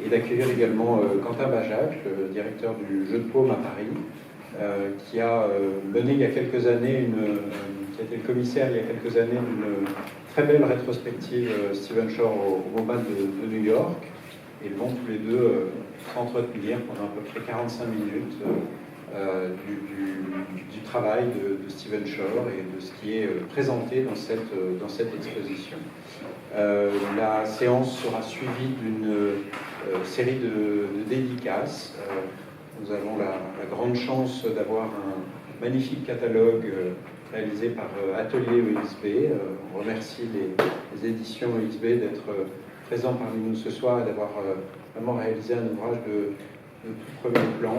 et d'accueillir également Quentin Bajac, le directeur du Jeu de Paume à Paris, qui a mené il y a quelques années, qui a été le commissaire il y a quelques années d'une très belle rétrospective Stephen Shore au MoMA de New York. Et ils vont tous les deux s'entretenir pendant à peu près 45 minutes du travail de Stephen Shore et de ce qui est présenté dans cette exposition. La séance sera suivie d'une série de dédicaces. Nous avons la grande chance d'avoir un magnifique catalogue réalisé par Atelier EXB. On remercie les éditions EXB d'être présents parmi nous ce soir et d'avoir vraiment réalisé un ouvrage de tout premier plan.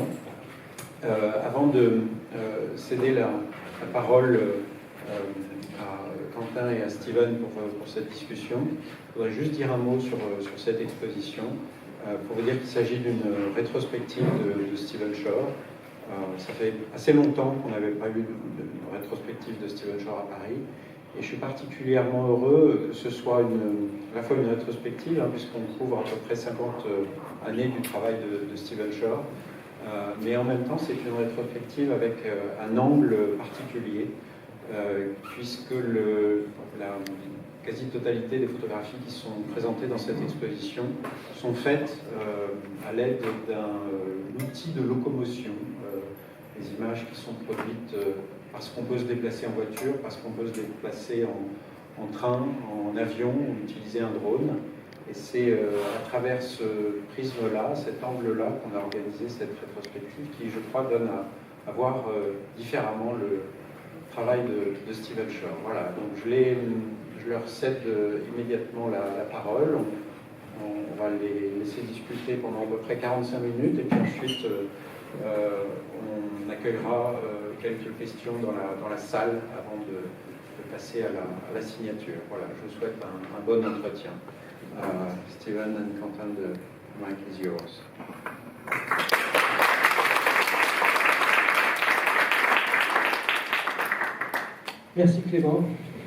Avant de céder la parole à Quentin et à Steven pour cette discussion, je voudrais juste dire un mot sur cette exposition, pour vous dire qu'il s'agit d'une rétrospective de Stephen Shore. Ça fait assez longtemps qu'on n'avait pas eu de rétrospective de Stephen Shore à Paris, et je suis particulièrement heureux que ce soit à la fois une rétrospective, puisqu'on couvre à peu près 50 années du travail de Stephen Shore, mais en même temps c'est une rétrospective avec un angle particulier, puisque la quasi-totalité des photographies qui sont présentées dans cette exposition sont faites à l'aide d'un outil de locomotion. Les images qui sont produites parce qu'on peut se déplacer en voiture, parce qu'on peut se déplacer en train, en avion, ou utiliser un drone. Et c'est à travers ce prisme-là, cet angle-là, qu'on a organisé cette rétrospective qui, je crois, donne à voir différemment le travail de Stephen Shore. Voilà, donc je leur cède immédiatement la parole. On va les laisser discuter pendant à peu près 45 minutes, et puis ensuite on accueillera quelques questions dans la salle avant de passer à la signature. Voilà, je vous souhaite un bon entretien. Steven and Quentin, the mic is yours. Merci Clément.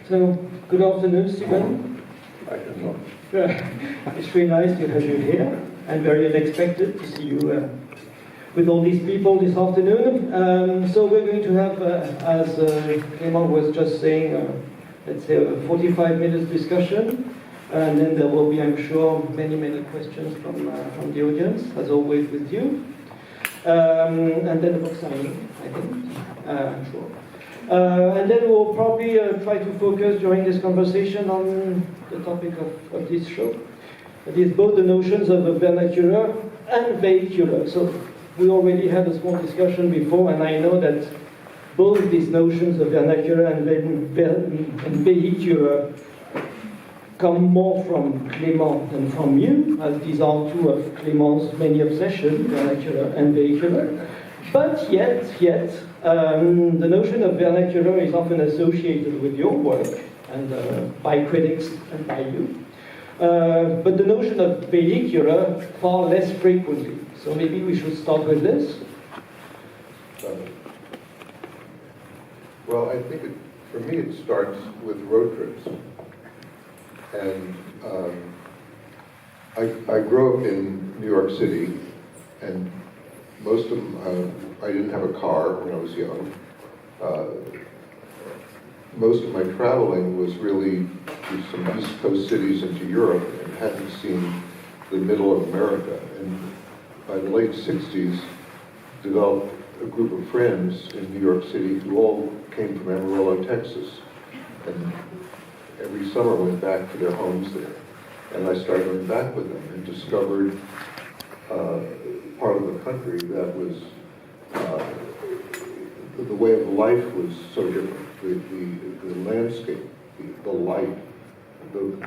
So, good afternoon, Stephen. It's really nice to have you here, and very unexpected to see you with all these people this afternoon. So we're going to have, as Clément was just saying, let's say a 45 minutes discussion, and then there will be, I'm sure, many questions from the audience, as always with you. And then a book signing, I think, I'm sure. And then we'll probably try to focus during this conversation on the topic of this show. That is both the notions of vernacular and vehicular. So we already had a small discussion before, and I know that both these notions of vernacular and vehicular come more from Clément than from you, as these are two of Clément's many obsessions, vernacular and vehicular. But yet, the notion of vernacular is often associated with your work, and by critics and by you. But the notion of vehicular far less frequently. So maybe we should start with this. Well, I think for me it starts with road trips. And I grew up in New York City, and most of them, I didn't have a car when I was young. Most of my traveling was really to some East Coast cities into Europe, and hadn't seen the middle of America. And by the late 60s, developed a group of friends in New York City who all came from Amarillo, Texas. And every summer went back to their homes there. And I started going back with them and discovered part of the country that was, the way of life was so different. The landscape, the light,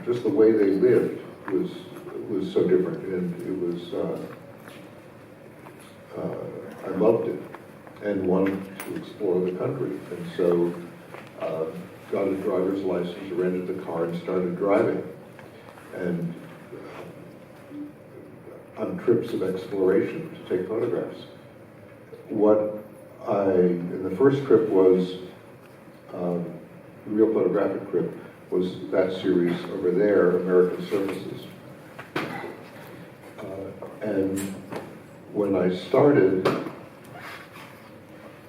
just the way they lived was so different. And it was, I loved it and wanted to explore the country. And so got a driver's license, rented the car, and started driving. And on trips of exploration to take photographs. And the first trip was, the real photographic trip, was that series over there, American Surfaces. And when I started,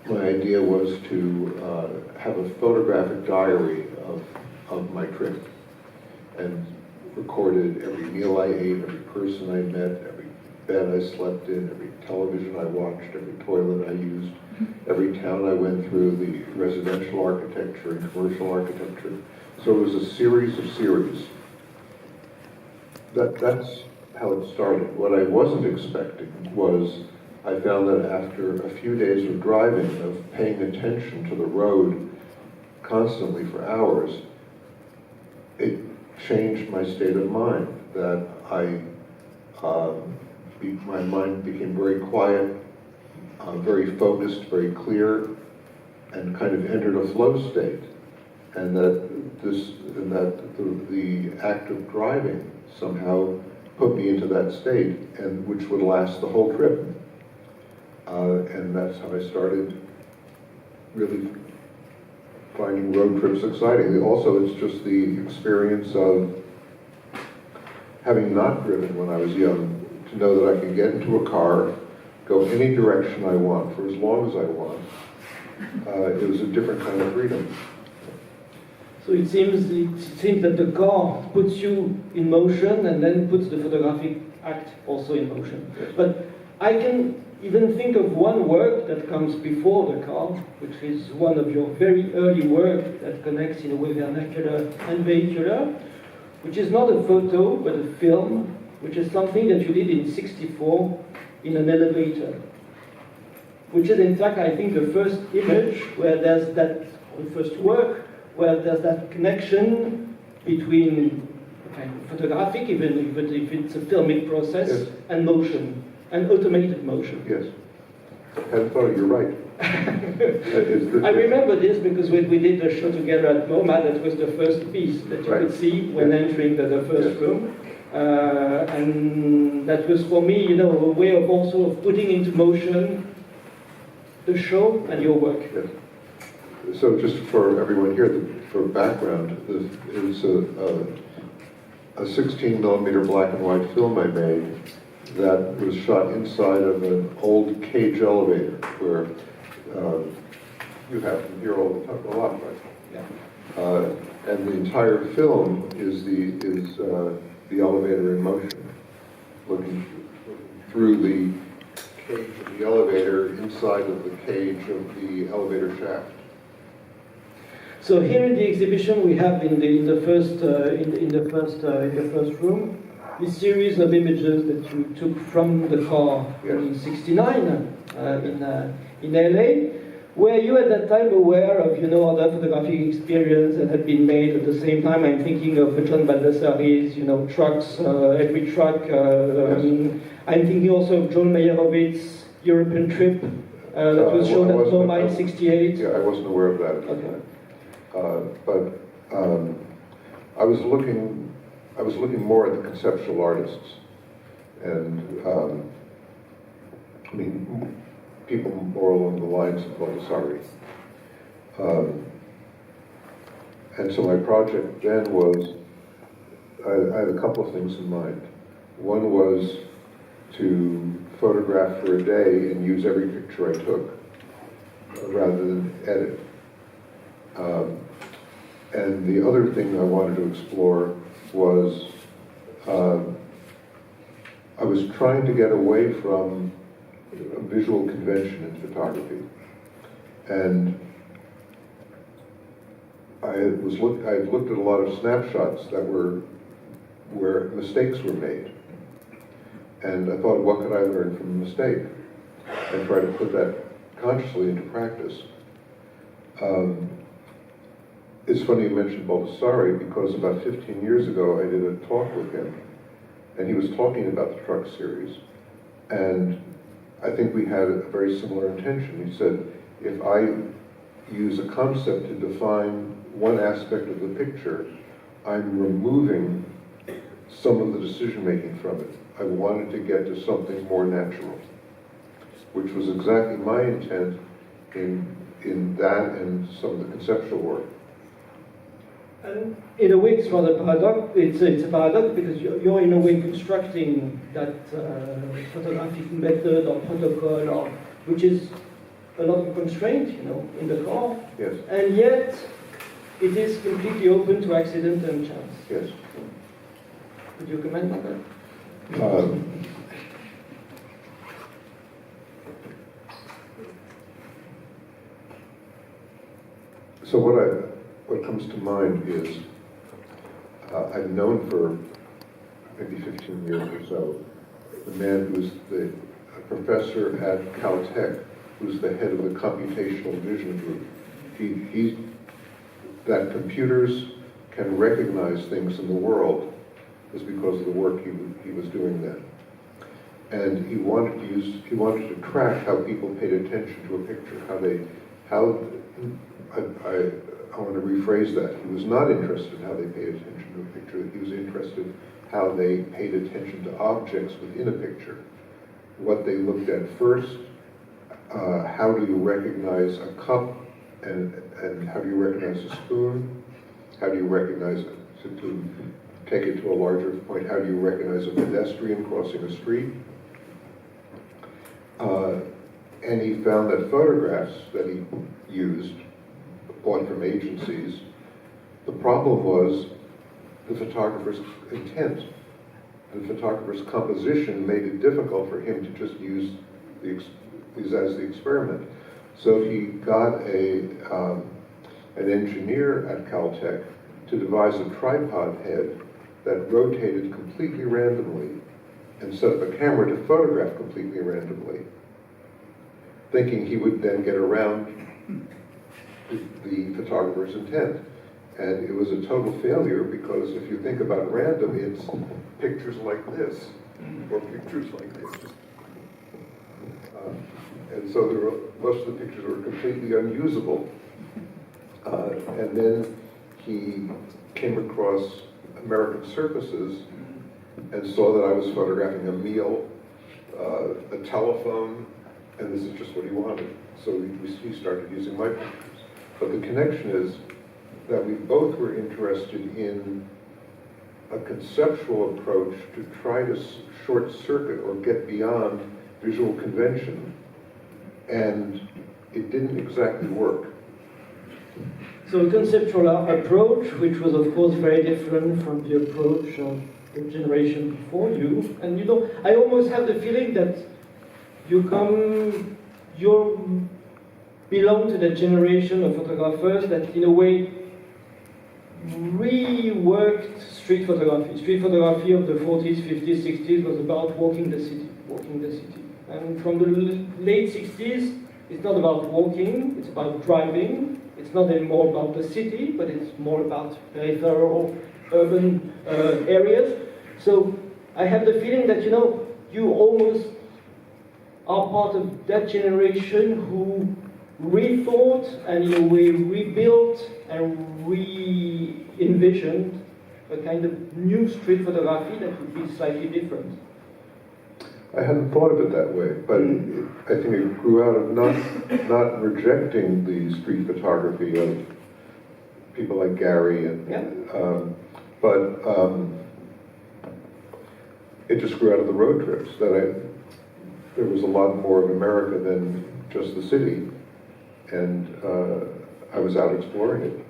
my idea was to have a photographic diary of my trip, and recorded every meal I ate, every person I met, every bed I slept in, every television I watched, every toilet I used, every town I went through, the residential architecture and commercial architecture. So it was a series of series. That's how it started. What I wasn't expecting was, I found that after a few days of driving, of paying attention to the road constantly for hours, it changed my state of mind, that my mind became very quiet, very focused, very clear, and kind of entered a flow state. And that the act of driving somehow put me into that state, and which would last the whole trip. And that's how I started really finding road trips exciting. Also, it's just the experience of having not driven when I was young, to know that I can get into a car, go any direction I want for as long as I want. It was a different kind of freedom. So it seems that the car puts you in motion and then puts the photographic act also in motion. Yes. But I can even think of one work that comes before the car, which is one of your very early work that connects in a way vernacular and vehicular, which is not a photo but a film, which is something that you did in '64 in an elevator, which is in fact, I think, the first image where there's that, the first work, where there's that connection between kind of photographic, even if it's a filmic process, yes, and motion, and automated motion. Yes. And so you're right. I remember this because when we did the show together at MoMA, that was the first piece that you could see when entering the first room. And that was for me, a way of also putting into motion the show and your work. Yes. So just for everyone here, for background, it was a 16 millimeter black and white film I made that was shot inside of an old cage elevator where you have them here all the time, a lot, right? Yeah. And the entire film is the elevator in motion, looking through the cage of the elevator inside of the cage of the elevator shaft. So here in the exhibition, we have in the first room this series of images that you took from the car in '69 in LA, were you at that time aware of other photographic experience that had been made at the same time? I'm thinking of John Baldessari's trucks, every truck. I'm thinking also of John Meyerowitz' European trip that was shown at MoMA in '68. Yeah, I wasn't aware of that at the time. But I was looking more at the conceptual artists, and people more along the lines of Baldessari. And so my project then was, I had a couple of things in mind. One was to photograph for a day and use every picture I took, rather than edit. And the other thing I wanted to explore was, I was trying to get away from a visual convention in photography. And I looked at a lot of snapshots that were where mistakes were made. And I thought, what could I learn from a mistake? And try to put that consciously into practice. It's funny you mentioned Baldessari, because about 15 years ago I did a talk with him, and he was talking about the truck series. And I think we had a very similar intention. He said, if I use a concept to define one aspect of the picture, I'm removing some of the decision-making from it. I wanted to get to something more natural, which was exactly my intent in that and some of the conceptual work. And in a way, it's rather paradox. It's a paradox because you're in a way constructing that photographic method or protocol, which is a lot of constraint, in the car. Yes. And yet, it is completely open to accident and chance. Yes. Would you comment on that? So what comes to mind is I've known for maybe 15 years or so the man who's the professor at Caltech, who's the head of the computational vision group. That computers can recognize things in the world is because of the work he was doing then. And he wanted to track how people paid attention to a picture, I want to rephrase that. He was not interested in how they paid attention to a picture. He was interested in how they paid attention to objects within a picture. What they looked at first, how do you recognize a cup, and how do you recognize a spoon? How do you recognize it? To take it to a larger point, how do you recognize a pedestrian crossing a street? And he found that photographs that he used, bought from agencies, the problem was the photographer's intent. The photographer's composition made it difficult for him to just use these as the experiment. So he got an engineer at Caltech to devise a tripod head that rotated completely randomly and set up a camera to photograph completely randomly, thinking he would then get around the photographer's intent. And it was a total failure because if you think about random, it's pictures like this or pictures like this. And so most of the pictures were completely unusable. And then he came across American Surfaces and saw that I was photographing a meal, a telephone, and this is just what he wanted. So he started using my pictures. But the connection is that we both were interested in a conceptual approach to try to short circuit or get beyond visual convention, and it didn't exactly work. So a conceptual approach, which was of course very different from the approach of the generation before you. And I almost have the feeling that you belong to the generation of photographers that in a way reworked street photography. Street photography of the 40s, 50s, 60s was about walking the city. And from the late 60s, it's not about walking, it's about driving. It's not anymore about the city, but it's more about peripheral urban areas. So I have the feeling that, you almost are part of that generation who rethought and in a way rebuilt and re-envisioned a kind of new street photography that would be slightly different. I hadn't thought of it that way, but I think it grew out of not rejecting the street photography of people like Gary, but it just grew out of the road trips. There was a lot more of America than just the city, and I was out exploring it.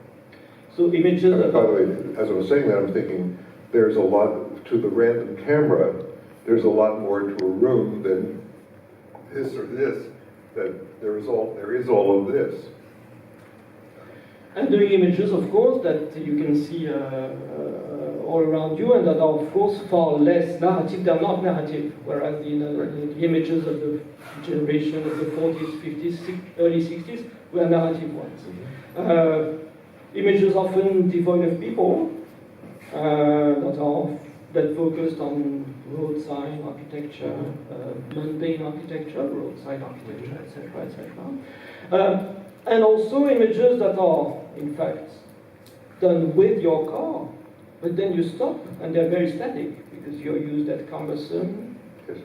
So images. By the way, as I was saying that, I'm thinking there's a lot to the random camera. There's a lot more to a room than this or this. That there is all of this. And doing images, of course, that you can see all around you, and that are, of course, far less narrative. They're not narrative, whereas the images of the generation of the 40s, 50s, early 60s were narrative ones. Images often devoid of people, that focused on road sign architecture, mundane architecture, roadside architecture, etc., etc. And also images that are, in fact, done with your car, but then you stop and they're very static because you use that cumbersome,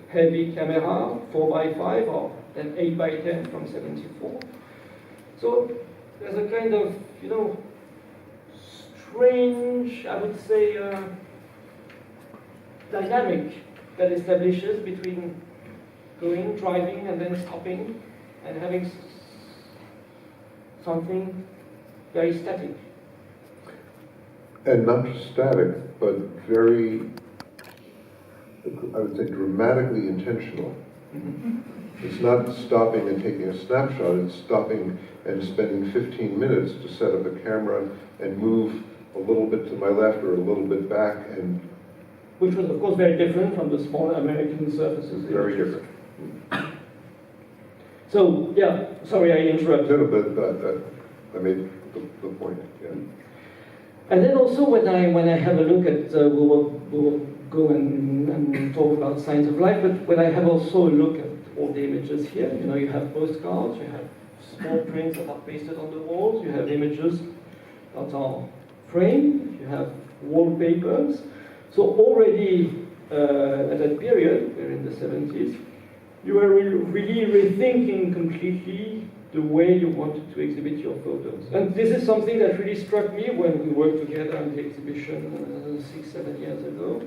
heavy camera, 4x5 or an 8x10 from 74. So there's a kind of, strange, I would say, dynamic that establishes between going, driving, and then stopping, and having something very static. And not just static, but very, I would say, dramatically intentional. It's not stopping and taking a snapshot, it's stopping and spending 15 minutes to set up a camera and move a little bit to my left or a little bit back, and which was, of course, very different from the smaller American surfaces. very different. So, yeah, sorry I interrupted. No, but I made the point, yeah. And then also when I have a look at, we will go and talk about Signs of Life, but when I have also a look at all the images here, you know, you have postcards, you have small prints that are pasted on the walls, you have images that are framed, you have wallpapers. So already at that period, we're in the 70s, you were really rethinking completely the way you wanted to exhibit your photos. And this is something that really struck me when we worked together on the exhibition 6-7 years ago.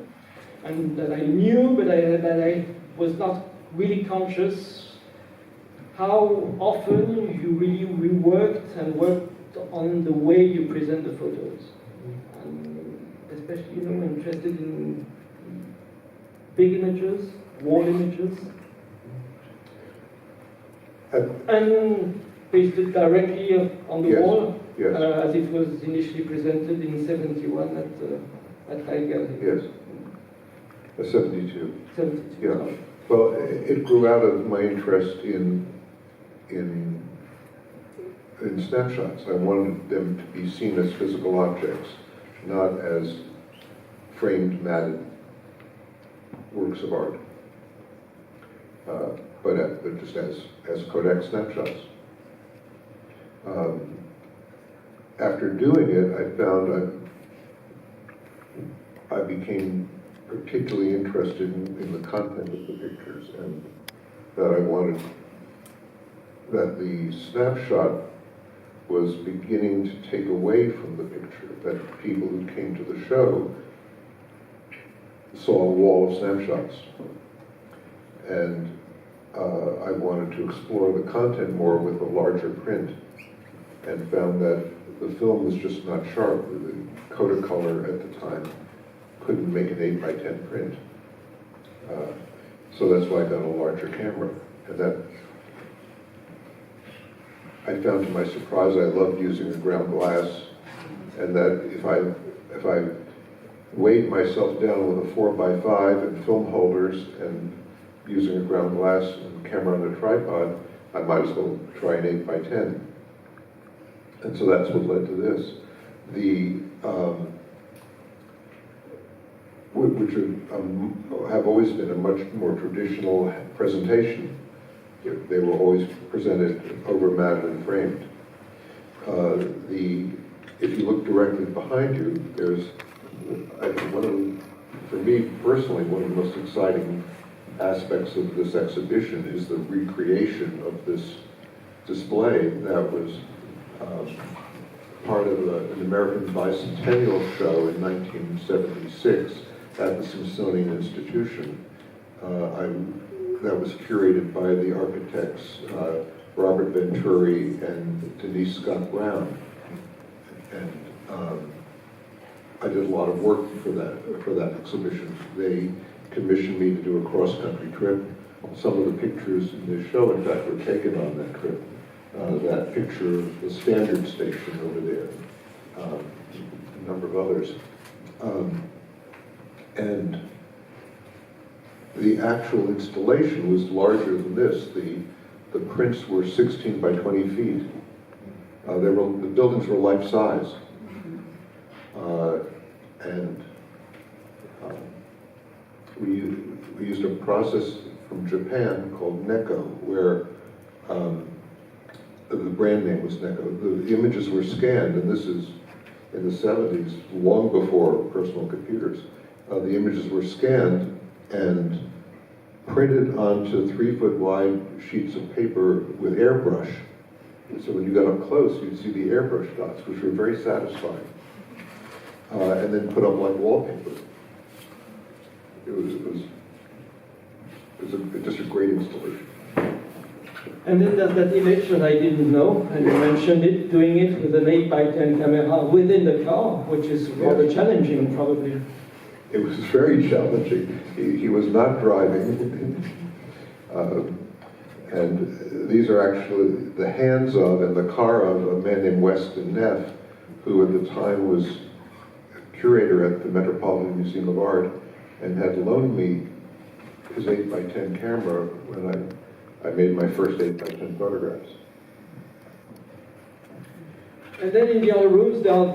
And that I knew, but that I was not really conscious how often you really reworked and worked on the way you present the photos. And especially, you know, interested in big images, wall images, and pasted directly on the wall, yes. As it was initially presented in 71 at Heidegger. Yes. 72. 72. Yeah. Sorry. Well, it grew out of my interest in snapshots. I wanted them to be seen as physical objects, not as framed, matted works of art, but just as Kodak snapshots. After doing it, I found I became particularly interested in the content of the pictures, and that I wanted, that the snapshot was beginning to take away from the picture, that people who came to the show saw a wall of snapshots. And I wanted to explore the content more with a larger print, and found that the film was just not sharp. The Kodacolor at the time couldn't make an 8x10 print. So that's why I got a larger camera. And that, I found to my surprise, I loved using a ground glass, and that if I weighed myself down with a 4x5 and film holders and using a ground glass and camera on a tripod, I might as well try an 8x10. And so that's what led to this. Which have always been a much more traditional presentation. They were always presented over matted and framed. If you look directly behind you, there's, I think for me personally, one of the most exciting aspects of this exhibition is the recreation of this display that was part of an American bicentennial show in 1976 at the Smithsonian Institution. That was curated by the architects Robert Venturi and Denise Scott Brown. And I did a lot of work for that exhibition. They commissioned me to do a cross-country trip. Some of the pictures in this show, in fact, were taken on that trip. That picture of the Standard Station over there, a number of others. And the actual installation was larger than this. The prints were 16 by 20 feet. The buildings were life size. And we used a process from Japan called Neko, where the brand name was Neko. The images were scanned, and this is in the 70s, long before personal computers. The images were scanned and printed onto 3-foot wide sheets of paper with airbrush. And so when you got up close, you'd see the airbrush dots, which were very satisfying. and then put up like wallpaper. It was just a great installation. And then there's that image that I didn't know, and you mentioned it, doing it with an 8x10 camera within the car, which is rather challenging, probably. It was very challenging. He was not driving. And these are actually the hands of and the car of a man named Weston Neff, who at the time was curator at the Metropolitan Museum of Art and had loaned me his 8x10 camera when I made my first 8x10 photographs. And then in the other rooms, there are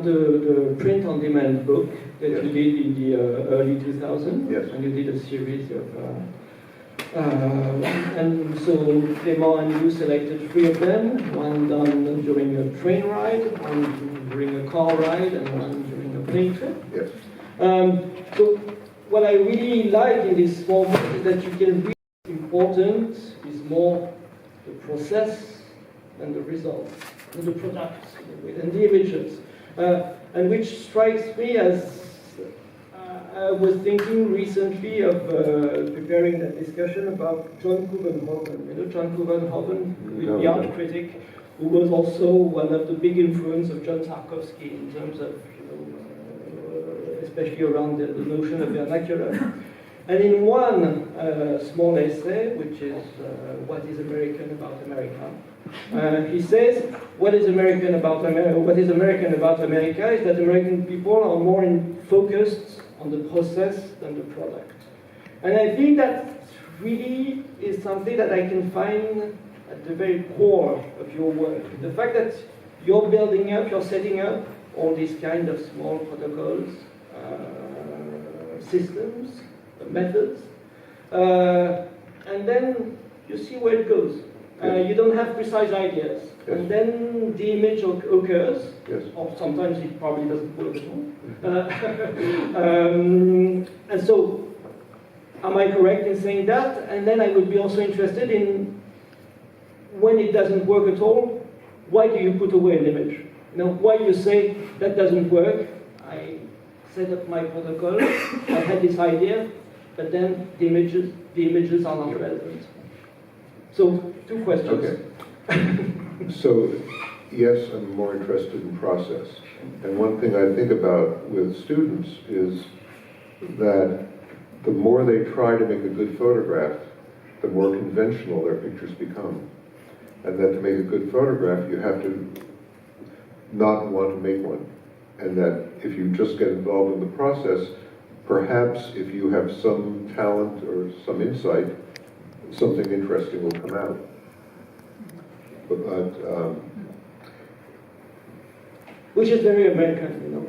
the print-on-demand book that you did in the early 2000s. Yes. And you did a series of... and so Clément and you selected 3 of them, one done during a train ride, one during a car ride, and one during a plane trip. Yes. So what I really like in this small book is that you can read important is more the process than the results, and the products, and the images. And which strikes me as I was thinking recently of preparing that discussion about John Couvenhoven. You know, John Couvenhoven, the art critic, who was also one of the big influence of John Tarkovsky in terms of, especially around the notion of vernacular. And in one small essay, which is What is American about America, he says, what is American about America is that American people are more focused on the process than the product. And I think that really is something that I can find at the very core of your work. The fact that you're building up, you're setting up all these kind of small protocols, systems, methods, and then you see where it goes. You don't have precise ideas. Yes. And then the image occurs, Yes. or sometimes it probably doesn't work at all. And so, am I correct in saying that? And then I would be also interested in, when it doesn't work at all, why do you put away an image? You know, why you say, that doesn't work, I set up my protocol, I had this idea, but then the images are not relevant. So, 2 questions. Okay. So, yes, I'm more interested in process. And one thing I think about with students is that the more they try to make a good photograph, the more conventional their pictures become. And that to make a good photograph, you have to not want to make one. And that if you just get involved in the process, perhaps if you have some talent or some insight, something interesting will come out. But which is very American, you know.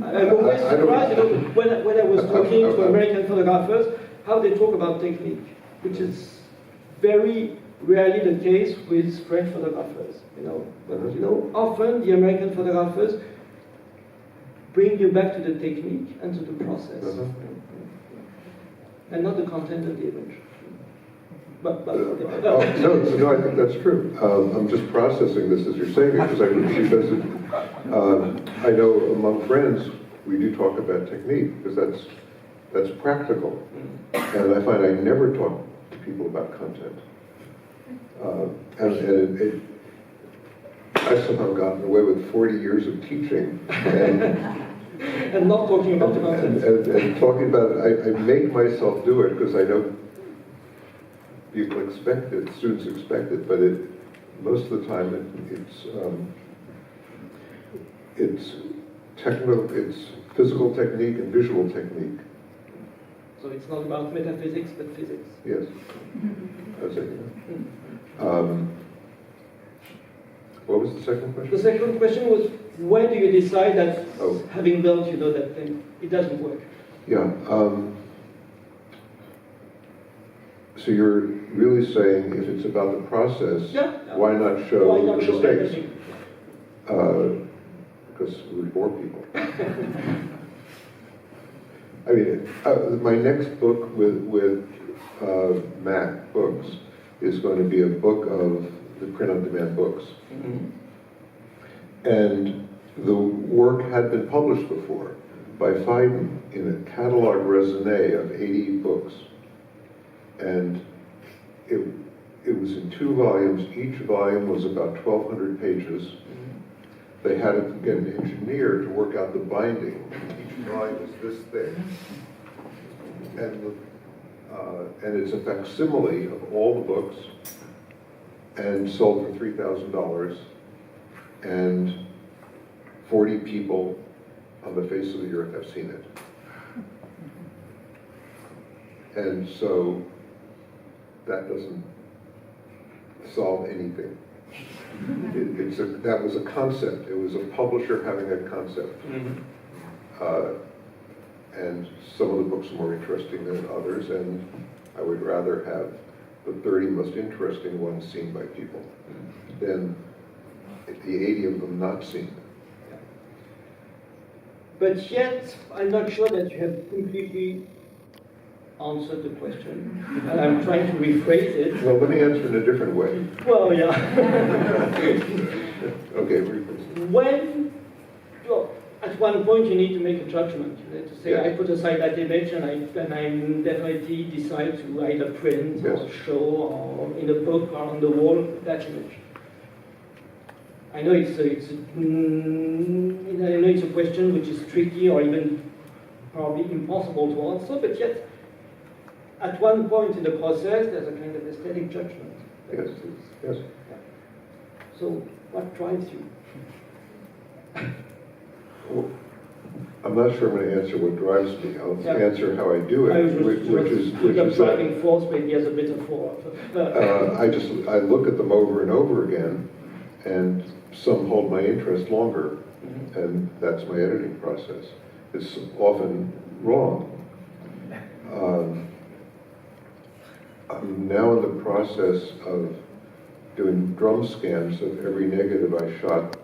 I'm always surprised, you know, when I was talking to American photographers, how they talk about technique, which is very rarely the case with French photographers, you know. But, you know, often the American photographers bring you back to the technique and to the process, and not the content of the image. No, I think that's true. I'm just processing this as you're saying it, because I know among friends we do talk about technique, because that's practical, and I find I never talk to people about content. I've somehow gotten away with 40 years of teaching and not talking about the content. And talking about it, I make myself do it because I know people expect it, students expect it, but most of the time it's technical, it's physical technique and visual technique. So it's not about metaphysics, but physics. Yes, that's it. What was the second question? The second question was, when do you decide that having built, you know, that thing, it doesn't work? Yeah. So you're really saying if it's about the process, why not show mistakes? Because we bore people. I mean, my next book with Mac Books is going to be a book of the print-on-demand books. And the work had been published before by Fiden in a catalog raisonné of 80 books. And it was in 2 volumes. Each volume was about 1,200 pages. They had an engineer to work out the binding. Each volume is this thick. And it's a facsimile of all the books, and sold for $3,000. And 40 people on the face of the earth have seen it. And so that doesn't solve anything. That was a concept. It was a publisher having a concept. And some of the books are more interesting than others, and I would rather have the 30 most interesting ones seen by people than the 80 of them not seen. But yet, I'm not sure that you have completely answered the question, and I'm trying to rephrase it. Well, let me answer in a different way. Well, yeah. Okay, rephrase. When, well, at one point you need to make a judgment. You need to say, Yes. I put aside that image and I definitely decide to either print Yes. or show or in a book or on the wall that image. I know it's a question which is tricky or even probably impossible to answer, but yet at one point in the process there's a kind of aesthetic judgment. Yes, yes. So what drives you? Well, I'm not sure I'm going to answer what drives me. I'll Yeah. answer how I do I it, was which is that, driving force maybe as a metaphor. I look at them over and over again, and some hold my interest longer, and that's my editing process. It's often wrong. I'm now in the process of doing drum scans of every negative I shot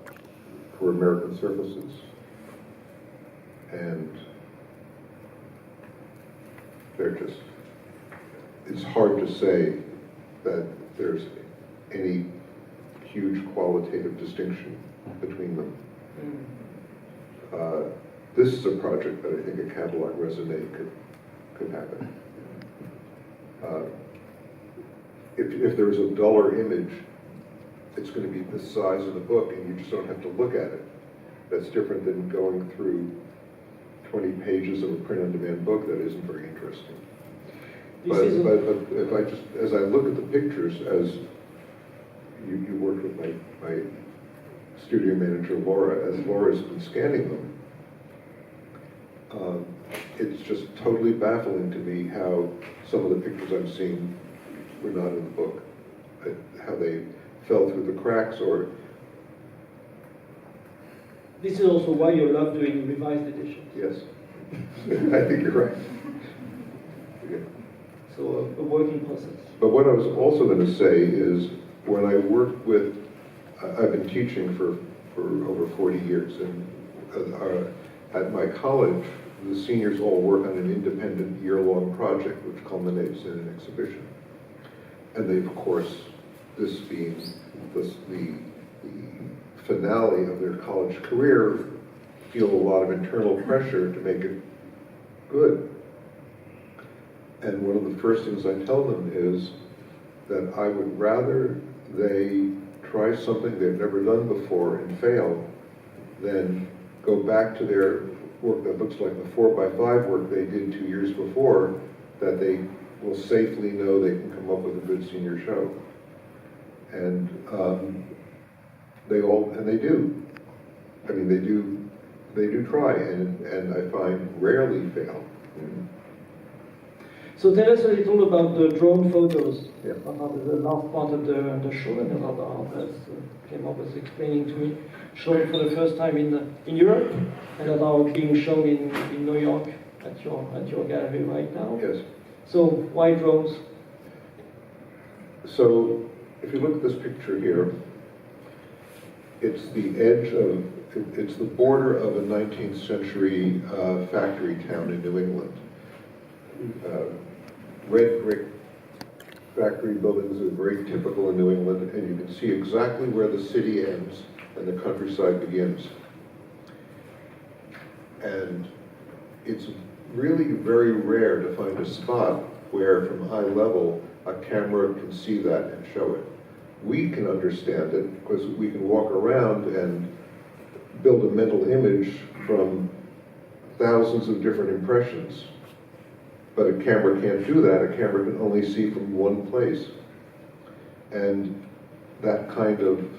for American Surfaces. And they're just, it's hard to say that there's any huge qualitative distinction between them. This is a project that I think a catalog raisonné could happen. If there's a duller image, it's going to be the size of the book, and you just don't have to look at it. That's different than going through 20 pages of a print-on-demand book that isn't very interesting. But if I just, as I look at the pictures, as you worked with my studio manager Laura, as Laura's been scanning them, it's just totally baffling to me how some of the pictures I've seen were not in the book, how they fell through the cracks, or... This is also why you love doing revised editions. Yes, I think you're right. Yeah. So a working process. But what I was also going to say is, when I work with, I've been teaching for over 40 years, and at my college, the seniors all work on an independent year-long project which culminates in an exhibition. And they, of course, this being the finale of their college career, feel a lot of internal pressure to make it good. And one of the first things I tell them is that I would rather they try something they've never done before and fail than go back to their work that looks like the 4x5 work they did 2 years before, that they will safely know they can come up with a good senior show. And they do. I mean, they do try, and I find rarely fail. So tell us a little about the drone photos. Yeah. About the last part of the show, and about the art as Clément was explaining to me, shown for the first time in Europe, and that are being shown in New York at your gallery right now. Yes. So why drones? So if you look at this picture here, it's the edge of, it's the border of a 19th century factory town in New England. Red brick factory buildings are very typical in New England, and you can see exactly where the city ends and the countryside begins. And it's really very rare to find a spot where from high level a camera can see that and show it. We can understand it because we can walk around and build a mental image from thousands of different impressions. But a camera can't do that. A camera can only see from one place. And that kind of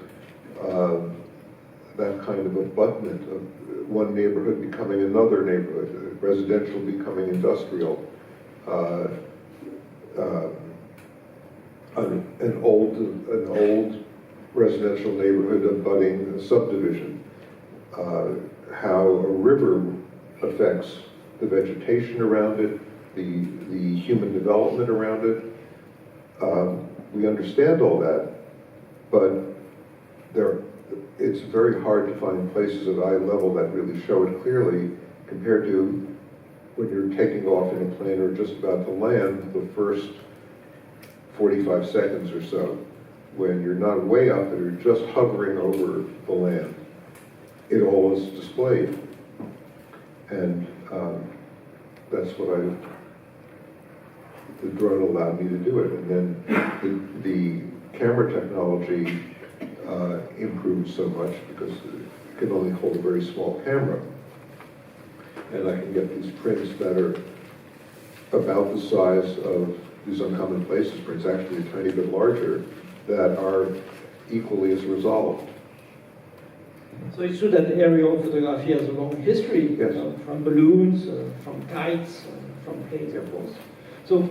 abutment of one neighborhood becoming another neighborhood, residential becoming industrial, an old residential neighborhood abutting a subdivision, how a river affects the vegetation around it, the human development around it. We understand all that, but it's very hard to find places at eye level that really show it clearly compared to when you're taking off in a plane or just about to land, the first 45 seconds or so, when you're not way up and you're just hovering over the land. It all is displayed. And that's what the drone allowed me to do it. And then the camera technology improved so much because it can only hold a very small camera. And I can get these prints that are about the size of these Uncommon Places prints, actually a tiny bit larger, that are equally as resolved. So it's true that aerial photography has a long history, Yes. From balloons, from kites, from planes, of course. So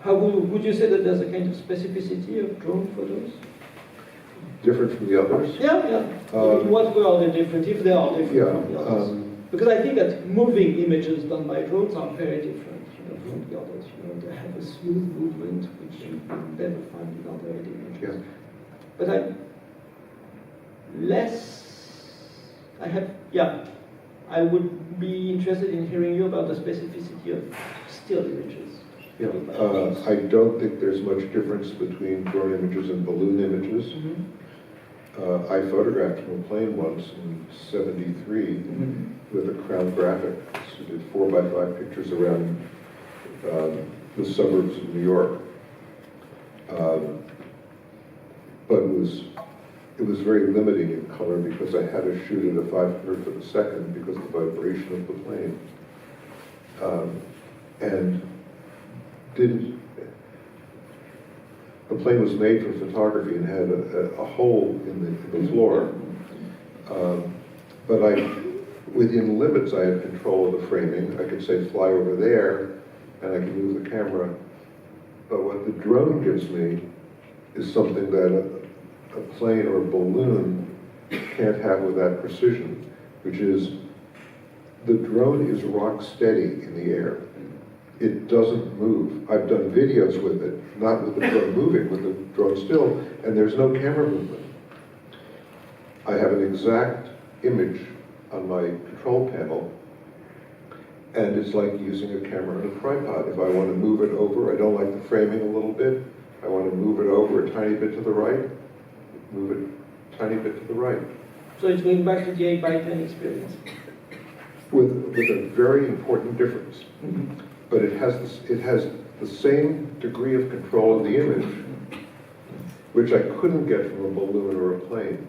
how would you say that there's a kind of specificity of drone photos? Different from the others? Yeah. In what way are they different, if they are different from the others? Because I think that moving images done by drones are very different, from the others. They have a smooth movement, which you will never find in other images. Yeah. But I would be interested in hearing you about the specificity of still images. Yeah. I don't think there's much difference between drone images and balloon images. Mm-hmm. I photographed from a plane once in '73 with a Crown Graphic. So I did 4x5 pictures around the suburbs of New York. But it was very limiting in color because I had to shoot at a 500th of a second because of the vibration of the plane. The plane was made for photography and had a hole in the floor. But within limits, I had control of the framing. I could say fly over there, and I could move the camera. But what the drone gives me is something that a plane or a balloon can't have with that precision, which is the drone is rock steady in the air. It doesn't move. I've done videos with it, not with the drone moving, with the drone still, and there's no camera movement. I have an exact image on my control panel, and it's like using a camera on a tripod. If I want to move it over, I don't like the framing a little bit, I want to move it over a tiny bit to the right, move it a tiny bit to the right. So it's going back to the 8x10 experience. With a very important difference. Mm-hmm. But it has the same degree of control of the image, which I couldn't get from a balloon or a plane.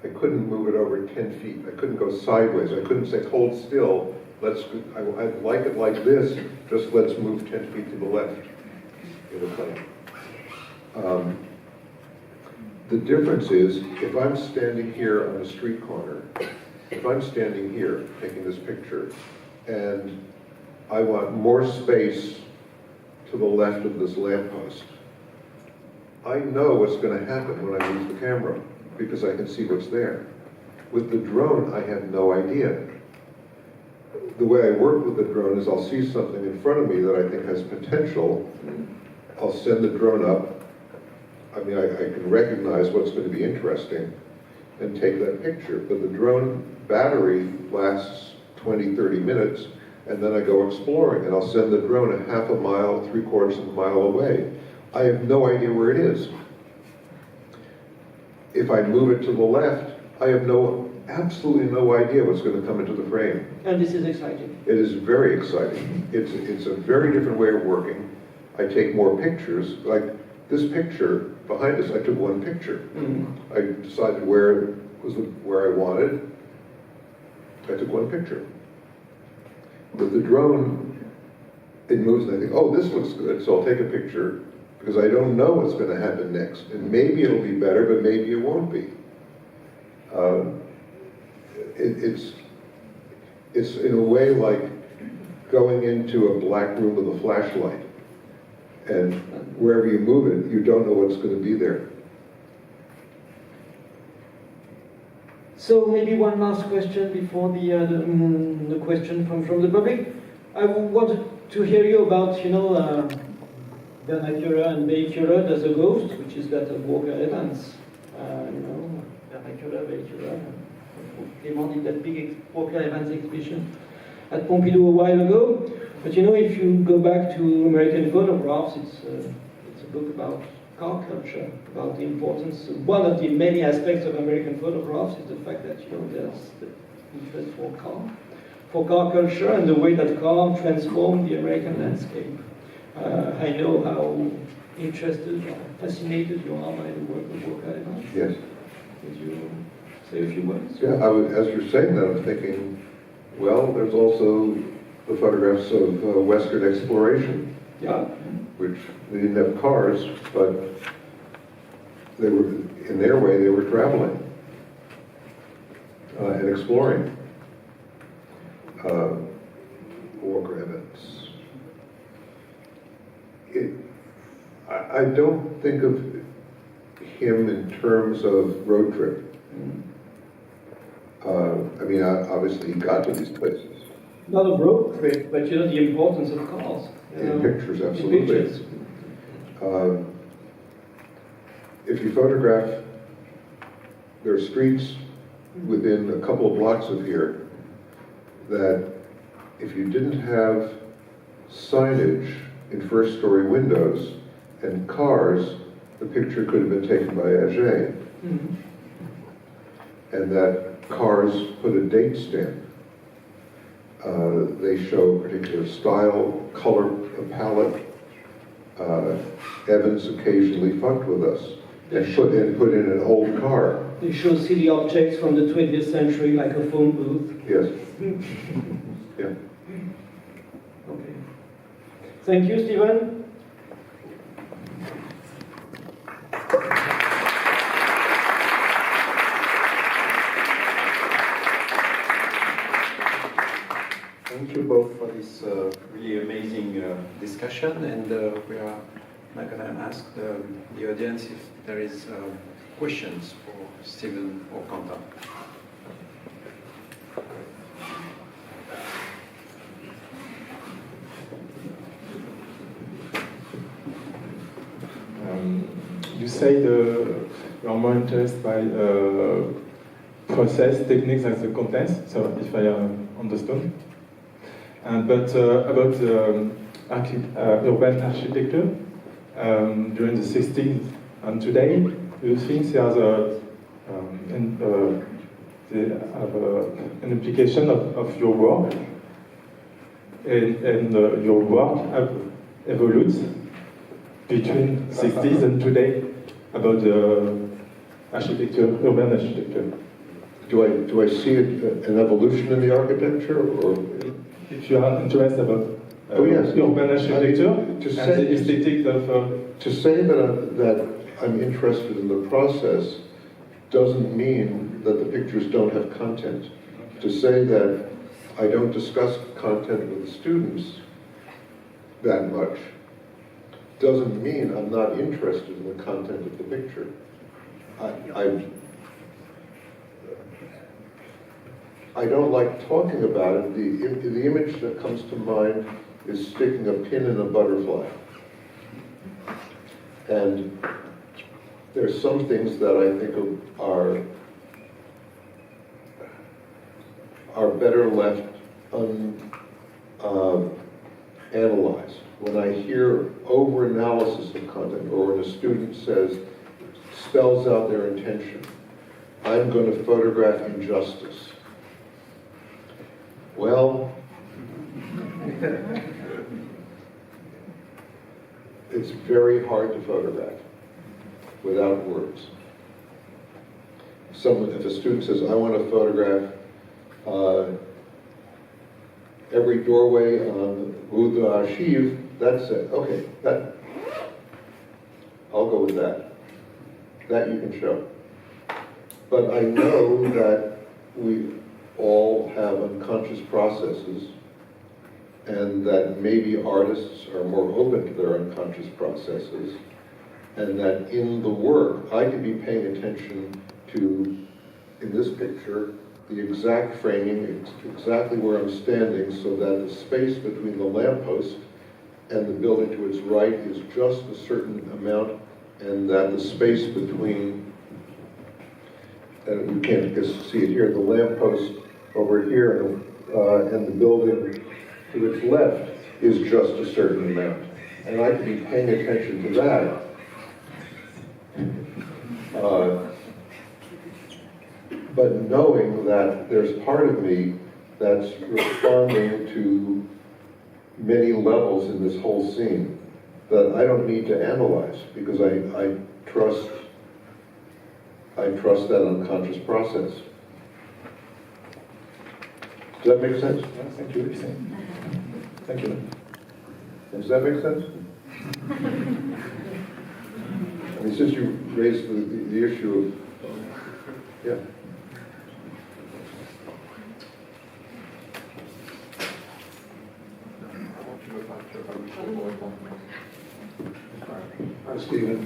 I couldn't move it over 10 feet. I couldn't go sideways. I couldn't say, hold still, I'd like it like this, just let's move 10 feet to the left in a plane. The difference is, if I'm standing here on a street corner, if I'm standing here taking this picture, and I want more space to the left of this lamppost, I know what's going to happen when I move the camera, because I can see what's there. With the drone, I have no idea. The way I work with the drone is I'll see something in front of me that I think has potential. I'll send the drone up. I mean, I can recognize what's going to be interesting and take that picture. But the drone battery lasts 20, 30 minutes, and then I go exploring, and I'll send the drone a half a mile, 3/4 of a mile away. I have no idea where it is. If I move it to the left, I have no absolutely no idea what's going to come into the frame. And this is exciting. It is very exciting. It's a very different way of working. I take more pictures. Like this picture behind us, I took one picture. I decided where was where I wanted. I took one picture. With the drone, it moves and I think, oh, this looks good, so I'll take a picture because I don't know what's going to happen next. And maybe it'll be better, but maybe it won't be. It's in a way like going into a black room with a flashlight. And wherever you move it, you don't know what's going to be there. So maybe one last question before the question from the public. I wanted to hear you about, vernacular and vehicular. There's a ghost, which is that of Walker Evans. Vernacular, vehicular. Clément did that big Walker Evans exhibition at Pompidou a while ago. But if you go back to American photographs, it's a book about car culture, about the importance. One of the many aspects of American photographs is the fact that there's the interest for car culture and the way that car transformed the American landscape. I know how interested or fascinated you are by the work of Walker Evans. Yes. Would you say a few words? Yeah, as you're saying that, I'm thinking, well, there's also the photographs of Western exploration. Yeah. Which they didn't have cars, but they were, in their way, they were traveling and exploring. Walker Evans. I don't think of him in terms of road trip. Obviously he got to these places. Not a road trip, but the importance of cars. In pictures, absolutely. In pictures. If you photograph, there are streets within a couple of blocks of here that if you didn't have signage in first-story windows and cars, the picture could have been taken by Auger. Mm-hmm. And that cars put a date stamp. They show particular style, color palette. Evans occasionally fucked with us and put in an old car. They show silly objects from the 20th century, like a phone booth. Yes. Yeah. Okay. Thank you, Stephen. Thank you both for this really amazing discussion, and we are now going to ask the audience if there is questions for Stephen or Quentin. You say you are more interested by process, techniques than the content, so if I understood. But about urban architecture during the 60s and today, do you think they have an implication of your work and your work have evolved between 60s and today about the architecture, urban architecture? Do I see an evolution in the architecture, or? If you are interested about yes. urban architecture To and say- the aesthetic of... To say that I'm interested in the process doesn't mean that the pictures don't have content. To say that I don't discuss content with the students that much doesn't mean I'm not interested in the content of the picture. I don't like talking about it. The image that comes to mind is sticking a pin in a butterfly. And there's some things that I think are better left analyzed. When I hear over-analysis of content, or when a student spells out their intention, I'm going to photograph injustice. Well, it's very hard to photograph without words. If a student says, I want to photograph every doorway on Rue d'Archives, that's it. Okay, I'll go with that. That you can show. But I know that we all have unconscious processes, and that maybe artists are more open to their unconscious processes, and that in the work I could be paying attention to, in this picture, the exact framing, exactly where I'm standing, so that the space between the lamppost and the building to its right is just a certain amount, and that the space between, and you can't just see it here, the lamppost over here and the building to its left is just a certain amount. And I could be paying attention to that. But knowing that there's part of me that's responding to many levels in this whole scene that I don't need to analyze, because I trust that unconscious process. Does that make sense? Yeah, thank you. Thank you. Does that make sense? I mean, since you raised the issue of, yeah. Hi, Stephen.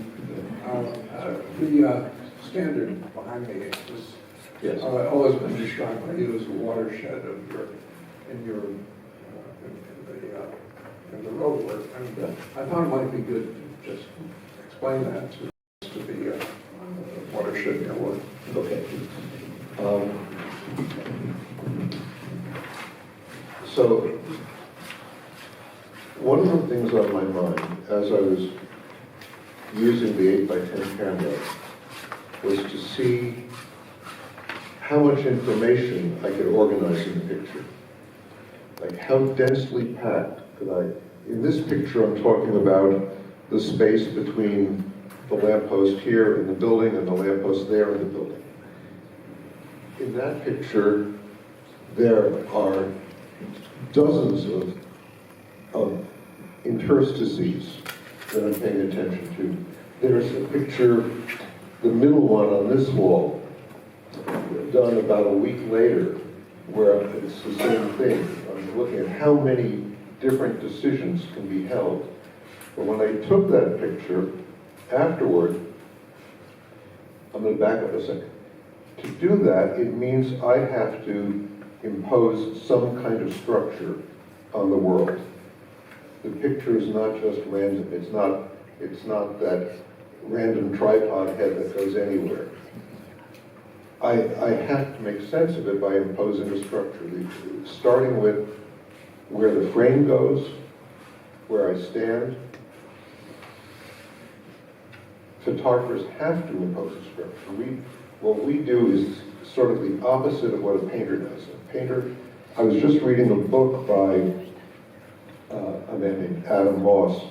The standard behind me is Yes. always been described by you as a watershed of in the road work. And I thought it might be good to just explain that to the watershed in your work. Okay. So, one of the things on my mind as I was using the 8x10 camera was to see how much information I could organize in the picture. Like, how densely packed could I? In this picture, I'm talking about the space between the lamppost here in the building and the lamppost there in the building. In that picture, there are dozens of interstices that I'm paying attention to. There's a picture, the middle one on this wall, done about a week later, where it's the same thing. I'm looking at how many different decisions can be held. But when I took that picture, afterward, I'm going to back up a second. To do that, it means I have to impose some kind of structure on the world. The picture is not just random. It's not that random tripod head that goes anywhere. I have to make sense of it by imposing a structure, starting with where the frame goes, where I stand. Photographers have to impose a structure. What we do is sort of the opposite of what a painter does. A painter, I was just reading a book by a man named Adam Moss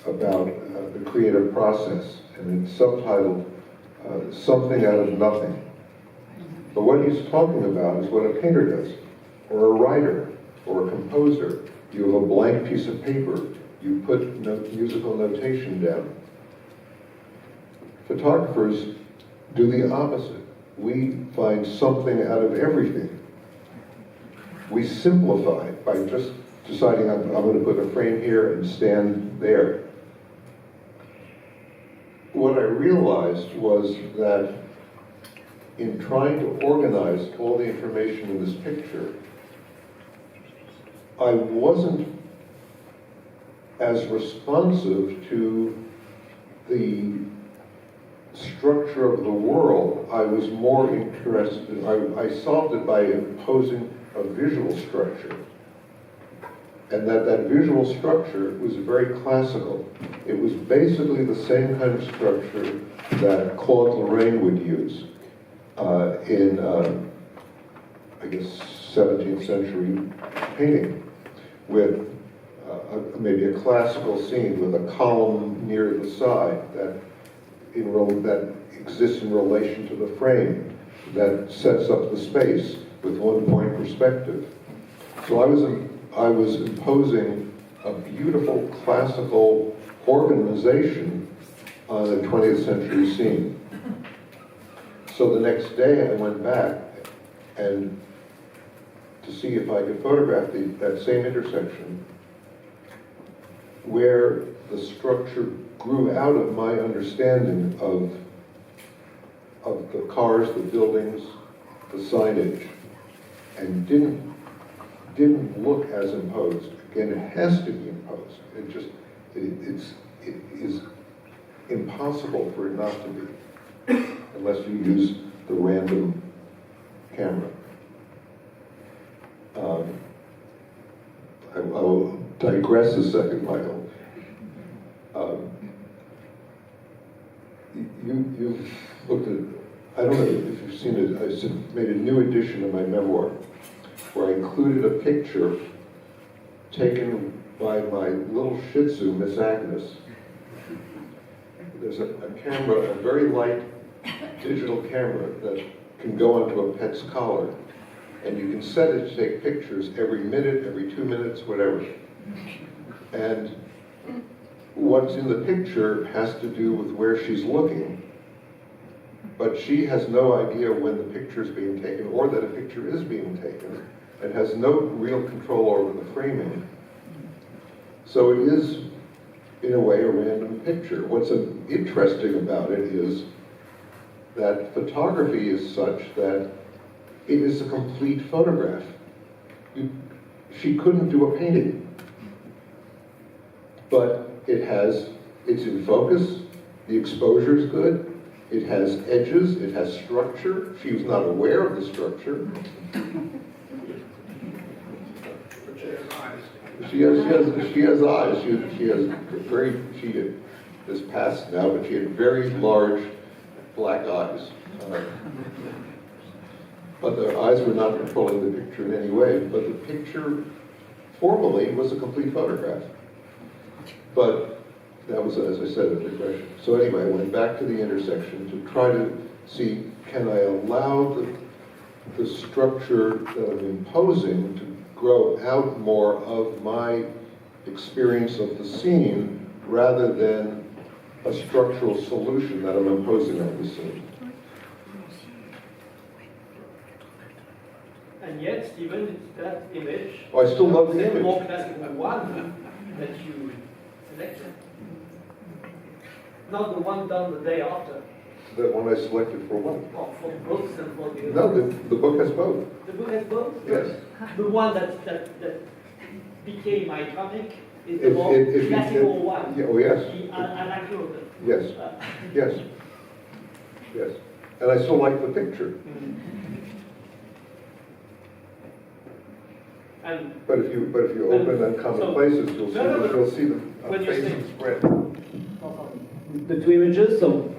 about the creative process, and it's subtitled Something Out of Nothing. But what he's talking about is what a painter does, or a writer, or a composer. You have a blank piece of paper, you put musical notation down. Photographers do the opposite. We find something out of everything. We simplify by just deciding I'm going to put a frame here and stand there. What I realized was that in trying to organize all the information in this picture, I wasn't as responsive to the structure of the world. I was more interested, I solved it by imposing a visual structure. and that visual structure was very classical. It was basically the same kind of structure that Claude Lorraine would use in, I guess, 17th century painting, with maybe a classical scene with a column near the side that exists in relation to the frame, that sets up the space with one-point perspective. So I was imposing a beautiful classical organization on a 20th century scene. So the next day I went back and to see if I could photograph that same intersection where the structure grew out of my understanding of the cars, the buildings, the signage, and didn't look as imposed. Again, it has to be imposed. It is impossible for it not to be, unless you use the random camera. I will digress a second, Michael. You've looked at, I don't know if you've seen it, I made a new edition of my memoir where I included a picture taken by my little Shih Tzu, Miss Agnes. There's a camera, a very light digital camera that can go onto a pet's collar, and you can set it to take pictures every minute, every 2 minutes, whatever. And what's in the picture has to do with where she's looking, but she has no idea when the picture is being taken or that a picture is being taken, and has no real control over the framing. So it is, in a way, a random picture. What's interesting about it is that photography is such that it is a complete photograph. She couldn't do a painting, but it's in focus, the exposure is good, it has edges, it has structure. She was not aware of the structure. She has eyes. She has passed now, but she had very large black eyes. But the eyes were not controlling the picture in any way. But the picture formally was a complete photograph. But that was, as I said, a digression. So anyway, I went back to the intersection to try to see, can I allow the structure that I'm imposing to grow out more of my experience of the scene rather than a structural solution that I'm imposing on the scene. And yet, Stephen, it's that image. Oh, I still love the the image. more classical one that you selected. Not the one done the day after. The one I selected for what? Oh, for books and for the... No, the book has both. The book has both? Yes. The one that became iconic is the more classical one. Yeah, oh, yes. The anachronism. Yes. Yes. Yes. And I still like the picture. And But if you open Uncommon Places, you'll see the when you amazing say- spread. the two images, so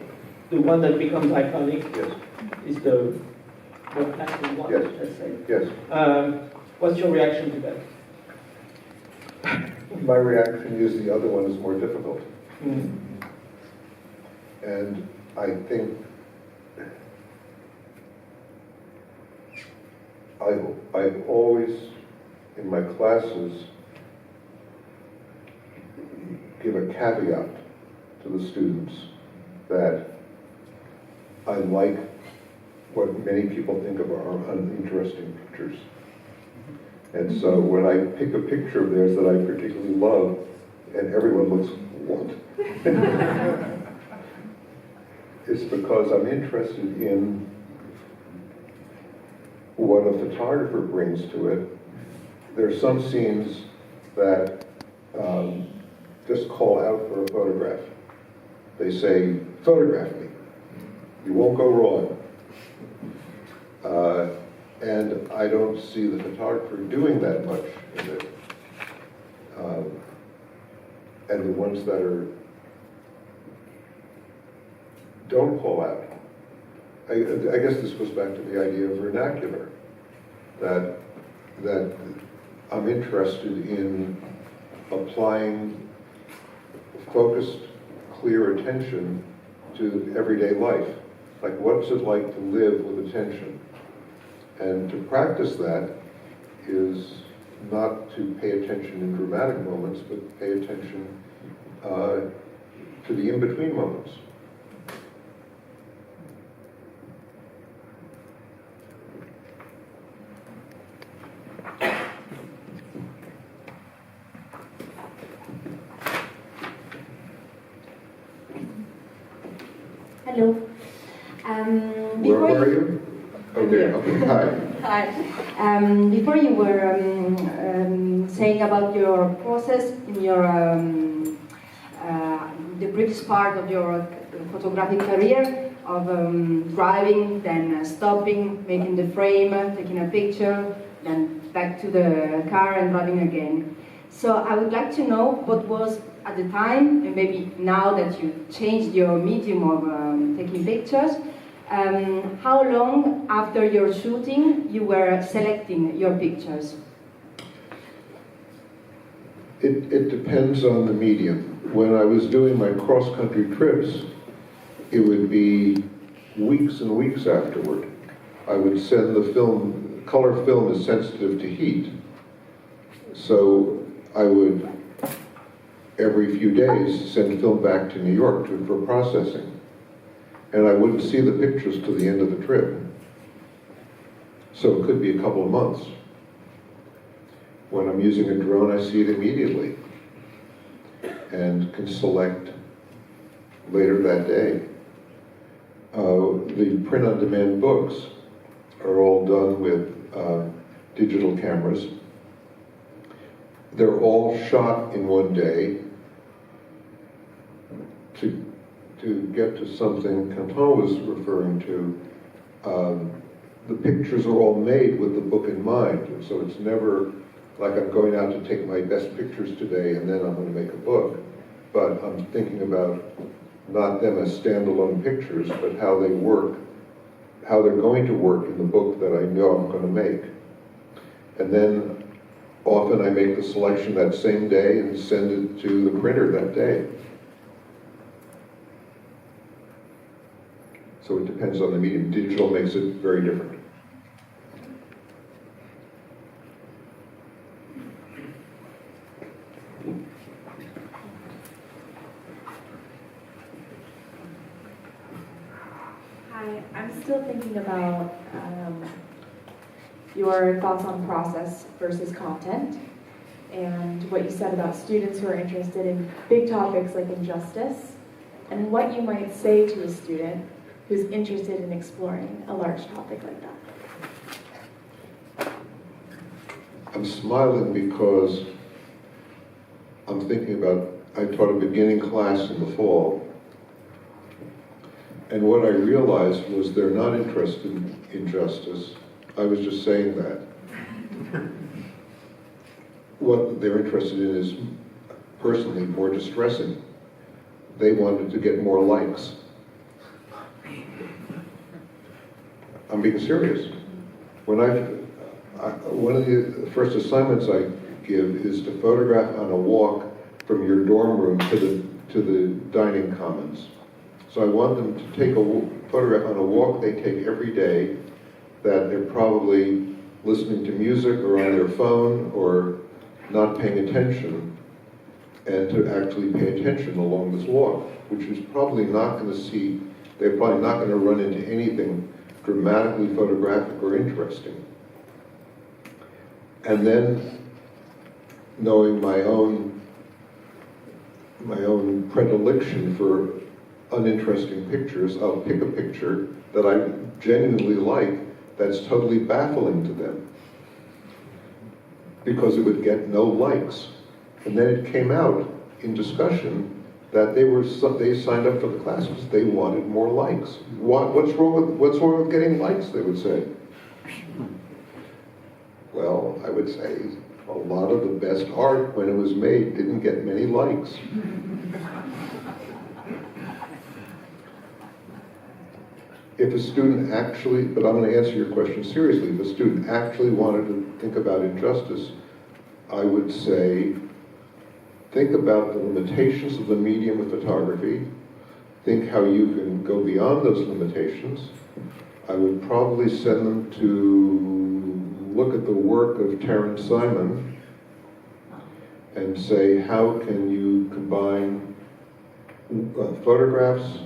the one that becomes iconic Yes. is the more classical one, Yes. let's say. Yes. What's your reaction to that? My reaction is the other one is more difficult. Mm. And I think I've always, in my classes, give a caveat to the students that I like what many people think of are uninteresting pictures. And so when I pick a picture of theirs that I particularly love, and everyone looks, what? It's because I'm interested in what a photographer brings to it. There are some scenes that just call out for a photograph. They say, photograph me. You won't go wrong. And I don't see the photographer doing that much in it. and the ones that don't call out. I guess this goes back to the idea of vernacular, that I'm interested in applying focused, clear attention to everyday life. Like, what's it like to live with attention? And to practice that is not to pay attention in dramatic moments, but pay attention to the in-between moments. Hello. Where are you? Okay, hi. Hi. Before you were saying about your process in your the previous part of your photographic career of driving, then stopping, making the frame, taking a picture, then back to the car and driving again. So I would like to know what was at the time, and maybe now that you changed your medium of taking pictures, how long after your shooting you were selecting your pictures? It depends on the medium. When I was doing my cross-country trips, it would be weeks and weeks afterward. I would send the film, color film is sensitive to heat, so I would, every few days, send film back to New York for processing. And I wouldn't see the pictures till the end of the trip. So it could be a couple of months. When I'm using a drone, I see it immediately and can select later that day. The print-on-demand books are all done with digital cameras. They're all shot in one day. To get to something Quentin was referring to, the pictures are all made with the book in mind. And so it's never like I'm going out to take my best pictures today and then I'm going to make a book. But I'm thinking about not them as standalone pictures, but how they work, how they're going to work in the book that I know I'm going to make. And then often I make the selection that same day and send it to the printer that day. So it depends on the medium. Digital makes it very different. Hi, I'm still thinking about your thoughts on process versus content, and what you said about students who are interested in big topics like injustice, and what you might say to a student who's interested in exploring a large topic like that. I'm smiling because I'm thinking about, I taught a beginning class in the fall, and what I realized was they're not interested in justice. I was just saying that. What they're interested in is, personally, more distressing. They wanted to get more likes. I'm being serious. When one of the first assignments I give is to photograph on a walk from your dorm room to the dining commons. So I want them to take a photograph on a walk they take every day, that they're probably listening to music or on their phone or not paying attention, and to actually pay attention along this walk, which is probably not going to see, they're probably not going to run into anything dramatically photographic or interesting. And then, knowing my own predilection for uninteresting pictures, I'll pick a picture that I genuinely like that's totally baffling to them, because it would get no likes. And then it came out in discussion that they signed up for the class because they wanted more likes. What's wrong with getting likes, they would say. Well, I would say, a lot of the best art, when it was made, didn't get many likes. If a student actually, but I'm going to answer your question seriously, if a student actually wanted to think about injustice, I would say, think about the limitations of the medium of photography, think how you can go beyond those limitations. I would probably send them to look at the work of Terence Simon and say, how can you combine photographs,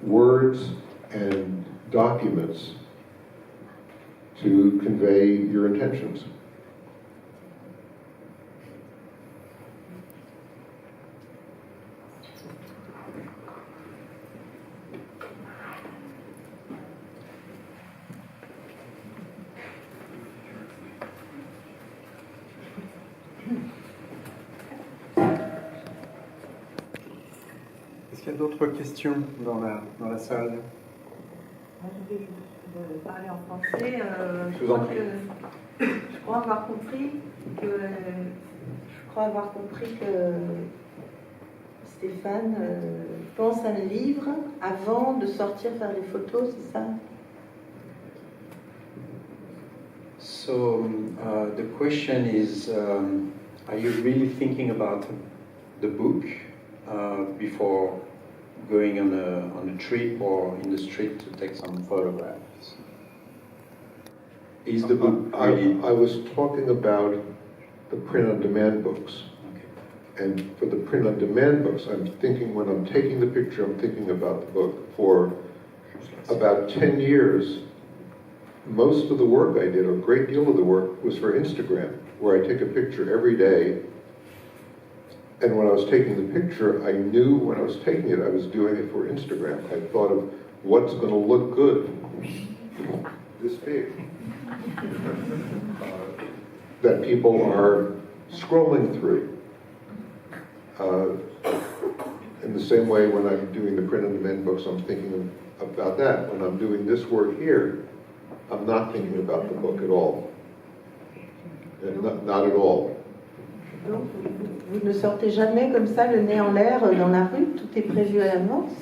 words, and documents to convey your intentions. Est-ce qu'il y a d'autres questions dans la salle? Je vais parler en français. Je vous en prie. Je crois avoir compris que Stéphane pense à un livre avant de sortir faire les photos, c'est ça? So the question is, are you really thinking about the book before going on a trip or in the street to take some photographs? Is the book really... I was talking about the print-on-demand books. Okay. And for the print-on-demand books, I'm thinking, when I'm taking the picture, I'm thinking about the book. For about 10 years, most of the work I did, or a great deal of the work, was for Instagram, where I take a picture every day. And when I was taking the picture, I knew when I was taking it, I was doing it for Instagram. I thought of what's going to look good, this big, that people are scrolling through. In the same way, when I'm doing the print-on-demand books, I'm thinking about that. When I'm doing this work here, I'm not thinking about the book at all. Not at all. Donc, vous ne sortez jamais comme ça, le nez en l'air, dans la rue? Tout est prévu à l'avance?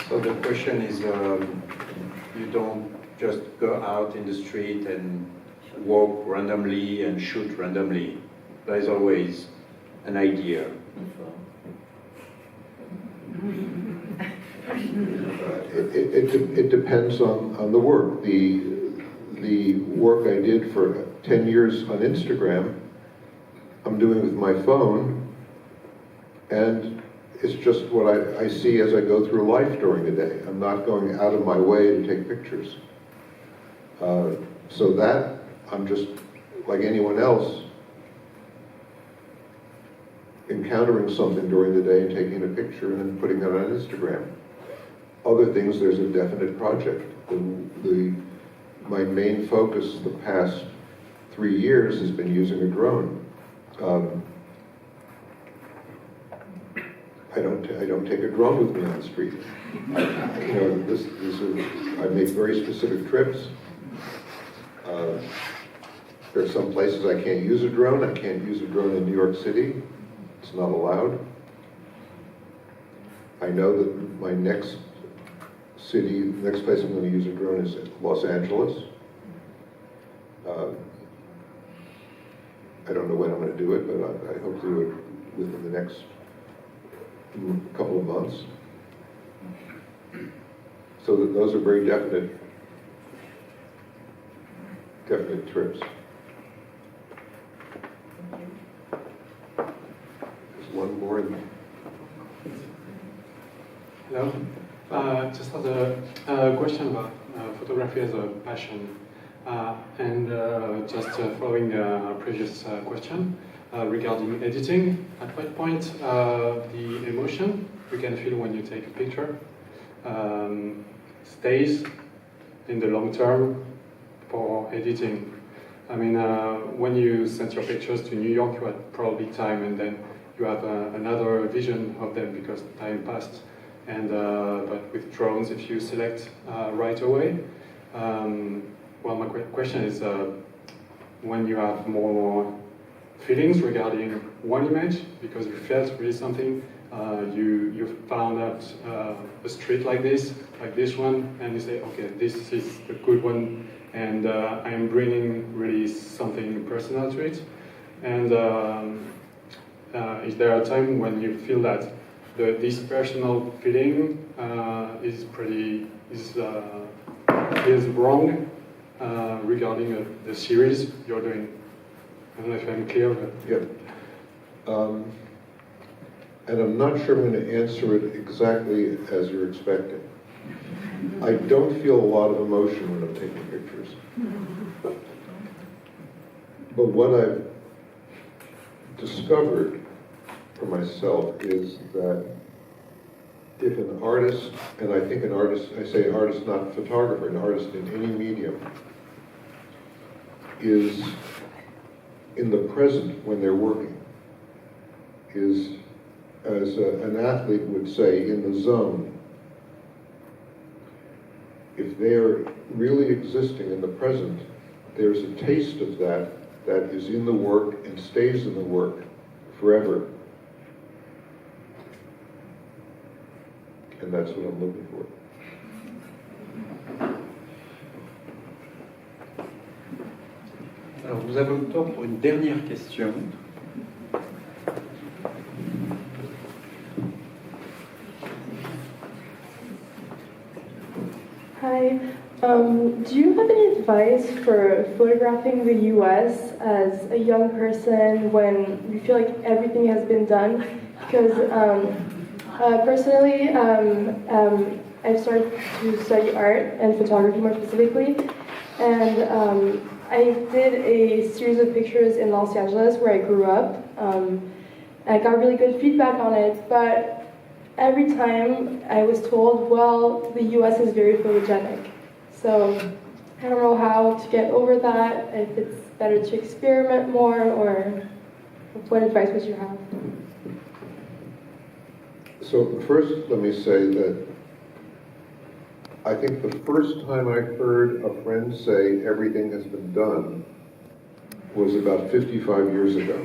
So the question is, you don't just go out in the street and walk randomly and shoot randomly. There is always an idea. It depends on the work. The work I did for 10 years on Instagram, I'm doing with my phone, and it's just what I see as I go through life during the day. I'm not going out of my way to take pictures. So that, I'm just, like anyone else, encountering something during the day and taking a picture and then putting it on Instagram. Other things, there's a definite project. My main focus the past 3 years has been using a drone. I don't take a drone with me on the street. I make very specific trips. There are some places I can't use a drone. I can't use a drone in New York City. It's not allowed. I know that my next place I'm going to use a drone is Los Angeles. I don't know when I'm going to do it, but I hope to do it within the next couple of months. So that those are very definite trips. There's one more. Hello. Just had a question about photography as a passion. Just following a previous question regarding editing, at what point the emotion you can feel when you take a picture stays in the long term for editing? I mean, when you sent your pictures to New York, you had probably time, and then you have another vision of them because time passed. And but with drones, if you select right away, well, my question is, when you have more feelings regarding one image, because you felt really something, you found out a street like this one, and you say, okay, this is a good one, and I am bringing really something personal to it. And is there a time when you feel that this personal feeling is wrong regarding the series you're doing? I don't know if I'm clear, but... Yeah. And I'm not sure I'm going to answer it exactly as you're expecting. I don't feel a lot of emotion when I'm taking pictures. But what I've discovered for myself is that if an artist, and I think an artist, I say artist, not photographer, an artist in any medium, is in the present when they're working, is, as an athlete would say, in the zone. If they're really existing in the present, there's a taste of that is in the work and stays in the work forever. And that's what I'm looking for. Alors, nous avons le temps pour une dernière question. Hi. Do you have any advice for photographing the U.S. as a young person when you feel like everything has been done? Because personally, I've started to study art and photography more specifically, and I did a series of pictures in Los Angeles where I grew up. I got really good feedback on it, but every time I was told, well, the US is very photogenic. So I don't know how to get over that, if it's better to experiment more, or what advice would you have? So first, let me say that I think the first time I heard a friend say everything has been done was about 55 years ago.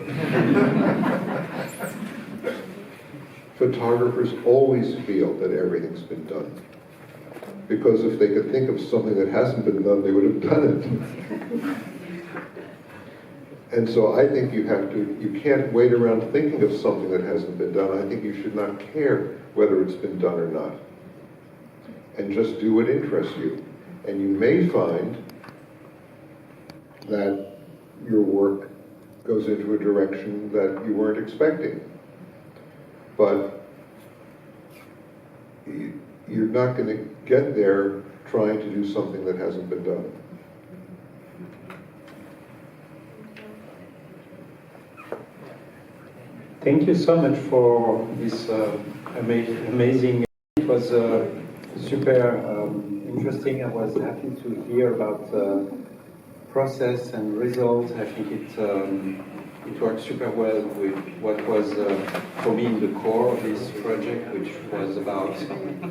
Photographers always feel that everything's been done, because if they could think of something that hasn't been done, they would have done it. And so I think you can't wait around thinking of something that hasn't been done. I think you should not care whether it's been done or not. And just do what interests you. And you may find that your work goes into a direction that you weren't expecting. But you're not going to get there trying to do something that hasn't been done. Thank you so much for this amazing. It was super interesting. I was happy to hear about process and results. I think it worked super well with what was for me the core of this project, which was about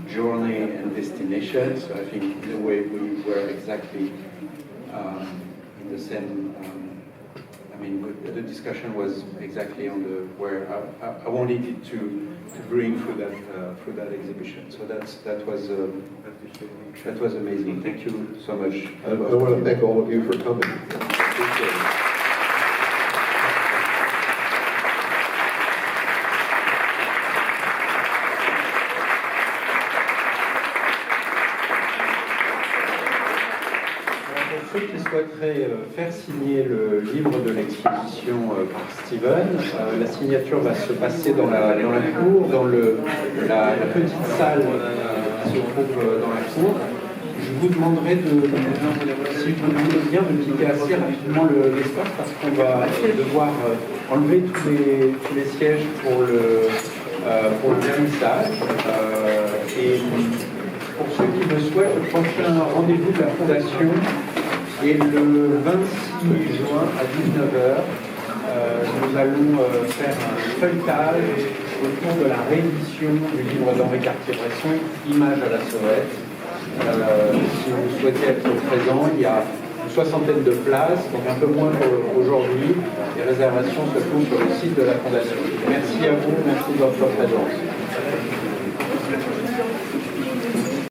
journey and destination. So I think in a way we were exactly in the same. The discussion was exactly on where I wanted it to bring through that exhibition. So that was amazing. Thank you so much. I want to thank all of you for coming. Pour ceux qui souhaiteraient faire signer le livre de l'exposition par Steven, la signature va se passer dans la cour, dans la petite salle qui se trouve dans la cour. Je vous demanderai si vous voulez bien, de quitter assez rapidement l'espace parce qu'on va devoir enlever tous les sièges pour le vernissage. Et pour ceux qui le souhaitent, le prochain rendez-vous de la Fondation est le 26 juin à 19h. Nous allons faire un feuilletage autour de la réédition du livre d'Henri Cartier-Bresson, Images à la sauvette. Si vous souhaitez être présent, il y a soixantaine de places, donc un peu moins qu'aujourd'hui. Les réservations se trouvent sur le site de la Fondation. Merci à vous, merci de votre présence.